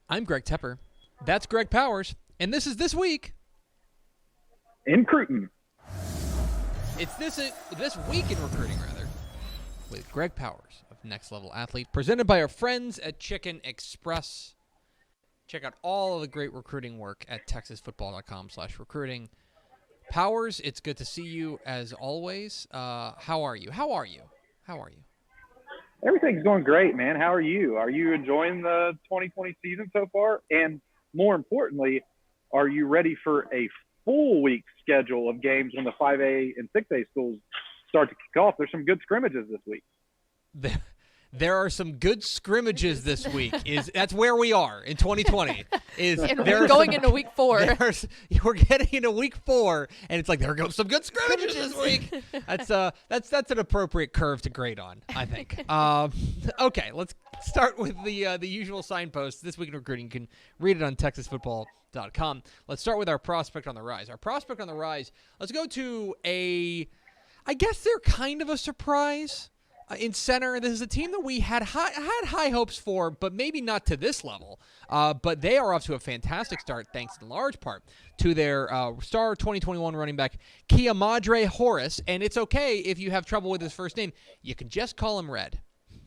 I'm Greg Tepper. That's Greg Powers. And this is This Week in Cruton. It's this week in recruiting, rather, with Greg Powers of Next Level Athlete, presented by our friends at Chicken Express. Check out all of the great recruiting work at texasfootball.com/recruiting. Powers, it's good to see you as always. How are you? Everything's going great, man. How are you? Are you enjoying the 2020 season so far? And more importantly, are you ready for a full week schedule of games when the 5A and 6A schools start to kick off? There's some good scrimmages this week. There are some good scrimmages this week. That's where we are in 2020. And we're going into week 4. We're getting into week 4, and it's like there are some good scrimmages this week. That's an appropriate curve to grade on, I think. Okay, let's start with the usual signposts. This week in recruiting, you can read it on TexasFootball.com. Let's start with our prospect on the rise. Our prospect on the rise. Let's go to I guess they're kind of a surprise. In center, this is a team that we had high hopes for, but maybe not to this level. But they are off to a fantastic start, thanks in large part to their star 2021 running back, KeAmodre Horace. And it's okay if you have trouble with his first name. You can just call him Red,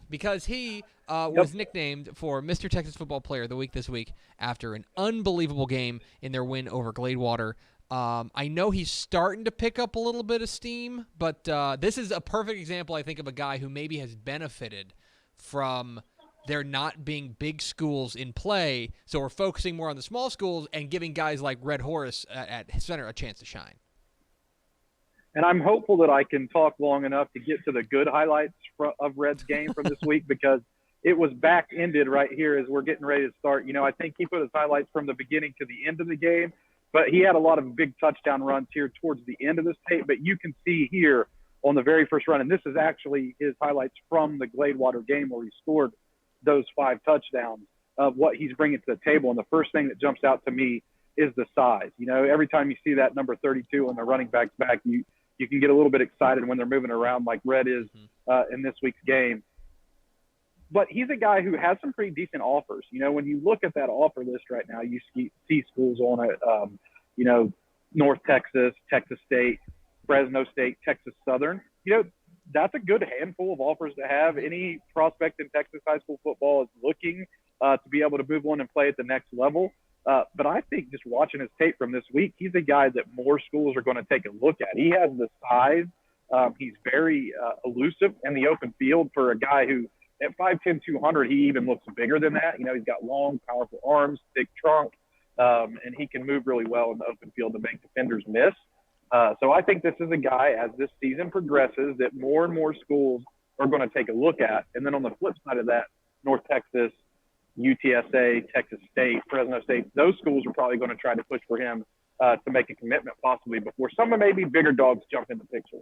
because he was nicknamed for Mr. Texas Football Player of the Week this week after an unbelievable game in their win over Gladewater. I know he's starting to pick up a little bit of steam, but this is a perfect example, I think, of a guy who maybe has benefited from there not being big schools in play, so we're focusing more on the small schools and giving guys like Red Horace at center a chance to shine. And I'm hopeful that I can talk long enough to get to the good highlights of Red's game from this week, because it was back-ended right here as we're getting ready to start. You know, I think he put his highlights from the beginning to the end of the game, but he had a lot of big touchdown runs here towards the end of this tape. But you can see here on the very first run, and this is actually his highlights from the Gladewater game where he scored those 5 touchdowns, of what he's bringing to the table. And the first thing that jumps out to me is the size. You know, every time you see that number 32 on the running back's back, you can get a little bit excited when they're moving around like Red is in this week's game. But he's a guy who has some pretty decent offers. You know, when you look at that offer list right now, you see schools on it, you know, North Texas, Texas State, Fresno State, Texas Southern. You know, that's a good handful of offers to have. Any prospect in Texas high school football is looking to be able to move on and play at the next level. But I think just watching his tape from this week, he's a guy that more schools are going to take a look at. He has the size. He's very elusive in the open field for a guy who, at 5'10", 200, he even looks bigger than that. You know, he's got long, powerful arms, thick trunk, and he can move really well in the open field to make defenders miss. So I think this is a guy, as this season progresses, that more and more schools are going to take a look at. And then on the flip side of that, North Texas, UTSA, Texas State, Fresno State, those schools are probably going to try to push for him to make a commitment possibly before some of maybe bigger dogs jump in the picture.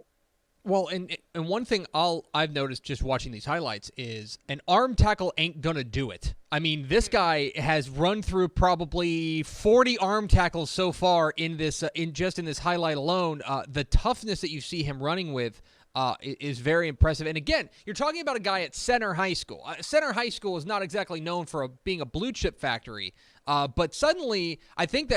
Well, and one thing I've noticed just watching these highlights is an arm tackle ain't going to do it. I mean, this guy has run through probably 40 arm tackles so far in this in this highlight alone. The toughness that you see him running with is very impressive. And again, you're talking about a guy at Center High School. Center High School is not exactly known for being a blue chip factory. But suddenly, I think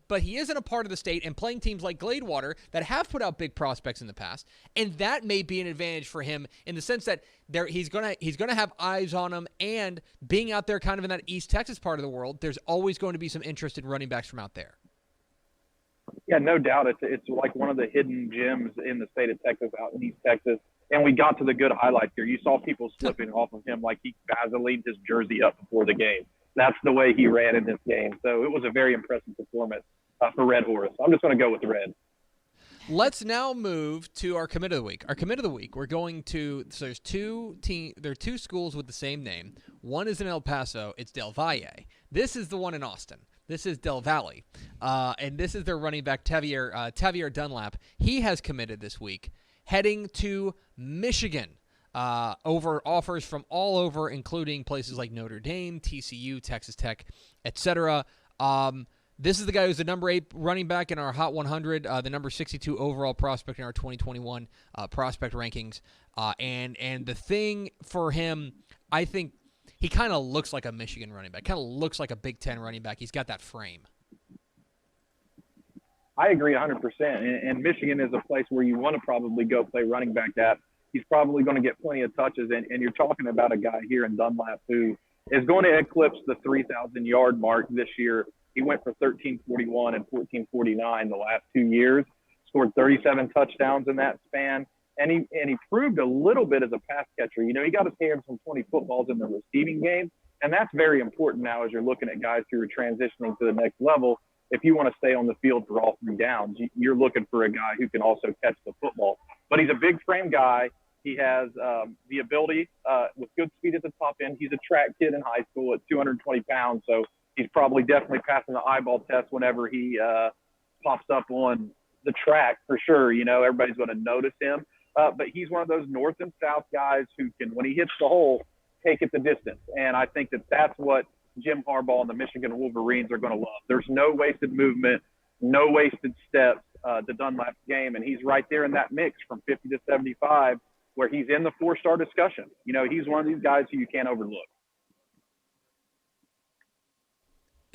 but he isn't a part of the state and playing teams like Gladewater that have put out big prospects in the past, and that may be an advantage for him in the sense that he's gonna have eyes on him, and being out there kind of in that East Texas part of the world, there's always going to be some interest in running backs from out there. Yeah, no doubt. It's like one of the hidden gems in the state of Texas, out in East Texas. And we got to the good highlights here. You saw people slipping off of him like he Vaselined his jersey up before the game. That's the way he ran in this game. So it was a very impressive performance for Red Horace. I'm just going to go with Red. Let's now move to our commit of the week. Our commit of the week, we're going to, so there are 2 schools with the same name. One is in El Paso. It's Del Valle. This is the one in Austin. This is Del Valle. And this is their running back, Tavir Dunlap. He has committed this week, heading to Michigan. Over offers from all over, including places like Notre Dame, TCU, Texas Tech, etc. This is the guy who's the number 8 running back in our Hot 100, the number 62 overall prospect in our 2021 prospect rankings. And the thing for him, I think he kind of looks like a Michigan running back. Kind of looks like a Big Ten running back. He's got that frame. I agree 100%. And Michigan is a place where you want to probably go play running back at. He's probably going to get plenty of touches. And you're talking about a guy here in Dunlap who is going to eclipse the 3,000-yard mark this year. He went for 1,341 and 1,449 the last 2 years, scored 37 touchdowns in that span. And he proved a little bit as a pass catcher. You know, he got his hands on 20 footballs in the receiving game. And that's very important now as you're looking at guys who are transitioning to the next level. If you want to stay on the field for all 3 downs, you're looking for a guy who can also catch the football. But he's a big frame guy. He has the ability with good speed at the top end. He's a track kid in high school at 220 pounds. So he's probably definitely passing the eyeball test whenever he pops up on the track for sure. You know, everybody's going to notice him. But he's one of those north and south guys who can, when he hits the hole, take it the distance. And I think that that's what Jim Harbaugh and the Michigan Wolverines are going to love. There's no wasted movement, no wasted steps to Dunlap's game. And he's right there in that mix from 50 to 75 where he's in the 4-star discussion. You know, he's one of these guys who you can't overlook.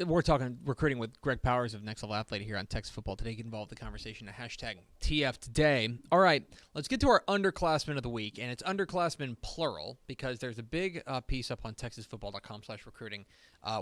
We're talking recruiting with Greg Powers of Next Level Athlete here on Texas Football Today. Get involved in the conversation at hashtag TF Today. All right, let's get to our Underclassmen of the week, and it's Underclassmen plural because there's a big piece up on TexasFootball.com/recruiting.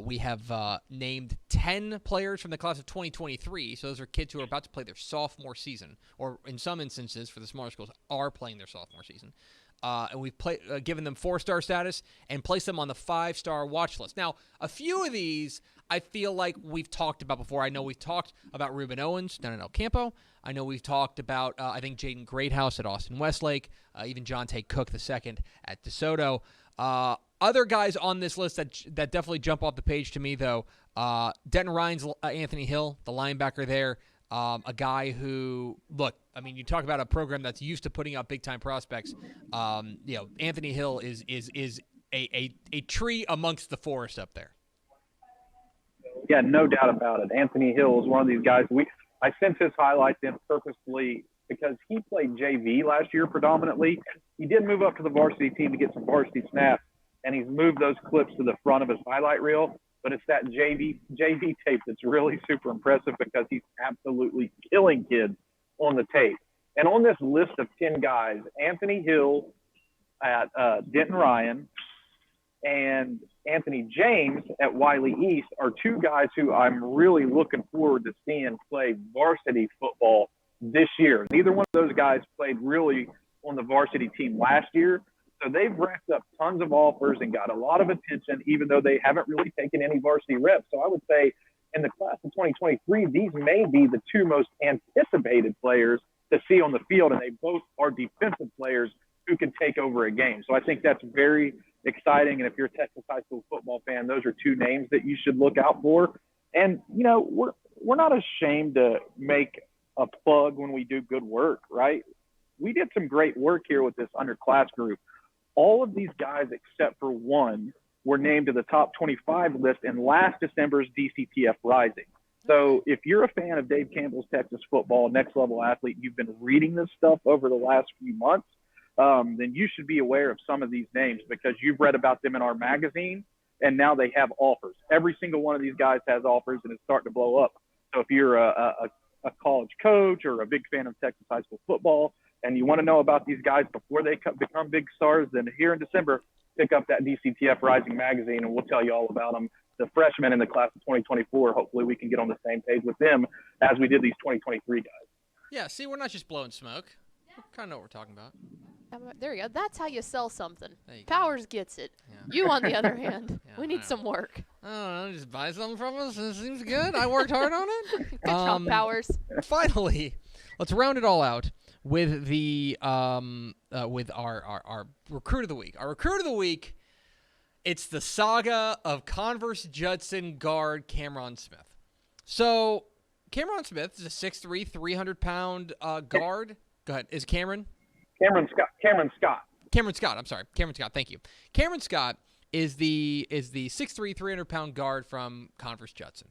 We have named 10 players from the class of 2023, so those are kids who are about to play their sophomore season, or in some instances, for the smaller schools, are playing their sophomore season. And we've given them 4-star status and placed them on the 5-star watch list. Now, a few of these I feel like we've talked about before. I know we've talked about Ruben Owens down in El Campo. I know we've talked about, I think, Jaden Greathouse at Austin Westlake, even John Tate Cook II at DeSoto. Other guys on this list that definitely jump off the page to me, though, Denton Ryan's Anthony Hill, the linebacker there. A guy who, look, I mean, you talk about a program that's used to putting out big-time prospects. You know, Anthony Hill is a tree amongst the forest up there. Yeah, no doubt about it. Anthony Hill is one of these guys. I sent his highlights in purposely because he played JV last year predominantly. He did move up to the varsity team to get some varsity snaps, and he's moved those clips to the front of his highlight reel. But it's that JV tape that's really super impressive because he's absolutely killing kids on the tape. And on this list of 10 guys, Anthony Hill at Denton Ryan and Anthony James at Wiley East are 2 guys who I'm really looking forward to seeing play varsity football this year. Neither one of those guys played really on the varsity team last year. So they've racked up tons of offers and got a lot of attention, even though they haven't really taken any varsity reps. So I would say in the class of 2023, these may be the 2 most anticipated players to see on the field, and they both are defensive players who can take over a game. So I think that's very exciting. And if you're a Texas high school football fan, those are 2 names that you should look out for. And, you know, we're not ashamed to make a plug when we do good work, right? We did some great work here with this underclass group. All of these guys, except for one, were named to the top 25 list in last December's DCTF Rising. So if you're a fan of Dave Campbell's Texas Football, Next Level Athlete, you've been reading this stuff over the last few months, then you should be aware of some of these names because you've read about them in our magazine, and now they have offers. Every single one of these guys has offers, and it's starting to blow up. So if you're a college coach or a big fan of Texas high school football, and you want to know about these guys before they become big stars, then here in December, pick up that DCTF Rising magazine, and we'll tell you all about them. The freshmen in the class of 2024, hopefully we can get on the same page with them as we did these 2023 guys. Yeah, see, we're not just blowing smoke. We kind of know what we're talking about. There you go. That's how you sell something. You Powers gets it. Yeah. You, on the other hand, Yeah, we need some work. I don't know, just buy something from us. It seems good. I worked hard on it. Good job, Powers. Finally, let's round it all out with the with our recruit of the week. Our recruit of the week, it's the saga of Converse Judson guard Kamron Smith. So Kamron Smith is a 6'3", 300-pound guard. Go ahead. Is it Cameron? Cameron Scott. Cameron Scott. I'm sorry. Cameron Scott. Thank you. Cameron Scott is the 6'3", 300-pound guard from Converse Judson.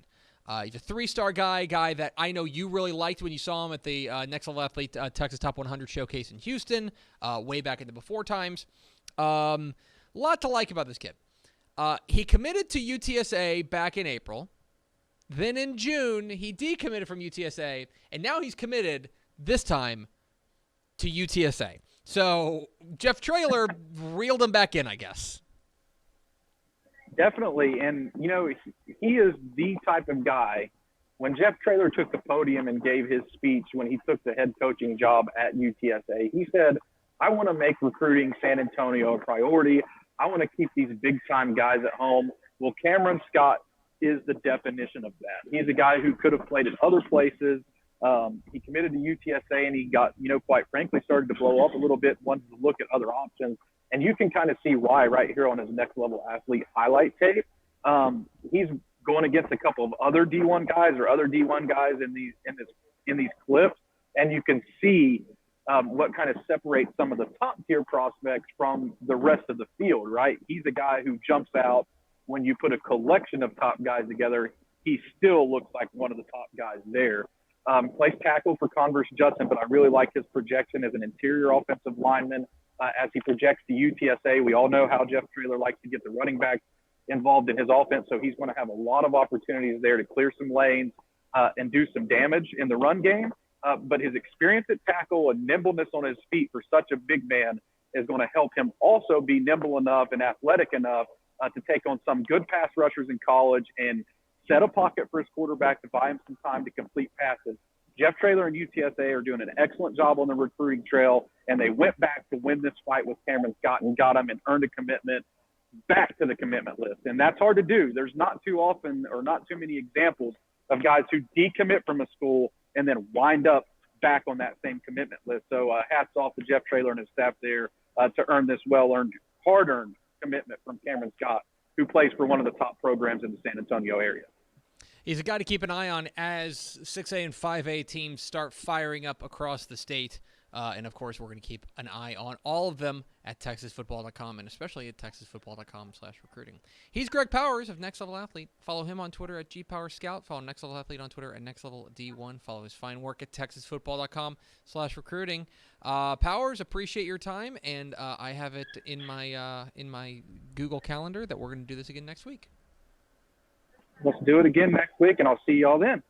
He's a 3-star guy that I know you really liked when you saw him at the Next Level Athlete Texas Top 100 Showcase in Houston way back in the before times. Lot to like about this kid. He committed to UTSA back in April. Then in June, he decommitted from UTSA, and now he's committed this time to UTSA. So Jeff Traylor reeled him back in, I guess. Definitely. And, you know, he is the type of guy. When Jeff Traylor took the podium and gave his speech when he took the head coaching job at UTSA, he said, I want to make recruiting San Antonio a priority. I want to keep these big-time guys at home. Well, Kamron Scott is the definition of that. He's a guy who could have played at other places. He committed to UTSA, and he got, you know, quite frankly, started to blow up a little bit, wanted to look at other options. And you can kind of see why right here on his next level athlete highlight tape. He's going against a couple of other D1 guys or other D1 guys in these clips, and you can see what kind of separates some of the top tier prospects from the rest of the field, right? He's a guy who jumps out when you put a collection of top guys together. He still looks like one of the top guys there. Plays tackle for Converse Judson, but I really like his projection as an interior offensive lineman as he projects to UTSA. We all know how Jeff Traylor likes to get the running backs involved in his offense, so he's going to have a lot of opportunities there to clear some lanes and do some damage in the run game. But his experience at tackle and nimbleness on his feet for such a big man is going to help him also be nimble enough and athletic enough to take on some good pass rushers in college and set a pocket for his quarterback to buy him some time to complete passes. Jeff Traylor and UTSA are doing an excellent job on the recruiting trail, and they went back to win this fight with Kamron Scott and got him and earned a commitment back to the commitment list. And that's hard to do. There's not too often or not too many examples of guys who decommit from a school and then wind up back on that same commitment list. So hats off to Jeff Traylor and his staff there to earn this well-earned, hard-earned commitment from Kamron Scott, who plays for one of the top programs in the San Antonio area. He's a guy to keep an eye on as 6A and 5A teams start firing up across the state. And, of course, we're going to keep an eye on all of them at TexasFootball.com and especially at TexasFootball.com/recruiting. He's Greg Powers of Next Level Athlete. Follow him on Twitter at GPowerScout. Follow Next Level Athlete on Twitter at NextLevelD1. Follow his fine work at TexasFootball.com/recruiting. Powers, appreciate your time, and I have it in my Google Calendar that we're going to do this again next week. Let's do it again next week, and I'll see you all then.